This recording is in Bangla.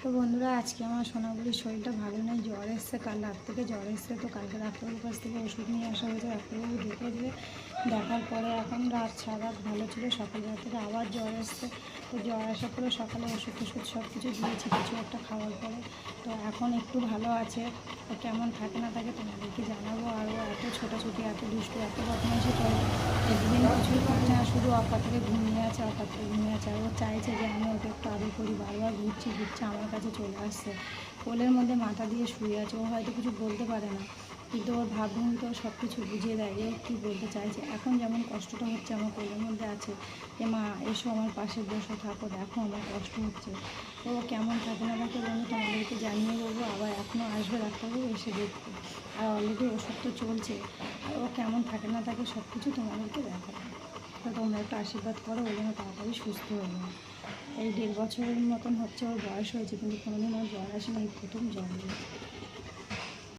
তো বন্ধুরা, আজকে আমার সোনাগুলির শরীরটা ভালো নেই, জ্বর এসছে, কাল রাত থেকে জ্বর এসছে। তো কালকে ডাক্তারবাবুর কাছ থেকে ওষুধ নিয়ে আসা হয়েছে। ডাক্তারবাবু দেখেছে, দেখার পরে এখন রাত সারা রাত ভালো ছিল, সকালবেলা থেকে আবার জ্বর এসছে। তো জ্বর আসার পরে সকালে ওষুধ টষুধ সব কিছু দিয়েছি কিছু একটা খাওয়ার পরে। তো এখন একটু ভালো আছে। তো কেমন থাকে না থাকে তোমাদেরকে জানাবো। আরও এত ছোটাছুটি, এত দুষ্টু, এত বদমাইশি করে, একদিন কিছুই করছে না, শুধু অকা থেকে ঘুমিয়ে আছে, অকা থেকে ঘুমিয়ে আছে। আর ও চাইছে যে আমি ওকে একটু আদর করি, বারবার ঘুরছে আমার কাছে চলে আসছে, কোলের মধ্যে মাথা দিয়ে শুয়ে আছে। ও হয়তো কিছু বলতে পারে না, কিন্তু ওর ভাবভঙ্গি তো সব কিছু বুঝিয়ে দেয় যে ও কী বলতে চাইছে। এখন যেমন কষ্টটা হচ্ছে, আমার কোলের মধ্যে আছে, যে মা এসো আমার পাশে বসে থাকো, দেখো আমার কষ্ট হচ্ছে। তো ও কেমন থাকে না থাকে বন্ধু তোমাদেরকে জানিয়ে দেবো। আবার এখনও আসবে ডাক্তারবাবু এসে দেখতে, আর অলরেডি ওষুধ তো চলছে। আর ও কেমন থাকে না থাকে সব কিছু তোমাদেরকে দেখাবো। তো তোমরা একটু আশীর্বাদ করো, ওই জন্য তাড়াতাড়ি সুস্থ হয়ে যায়। এই 1.5 বছরের মতন হচ্ছে ওর বয়স হয়েছে, কিন্তু কোনোদিন ওর জ্বর আসেনি, এই প্রথম জ্বর।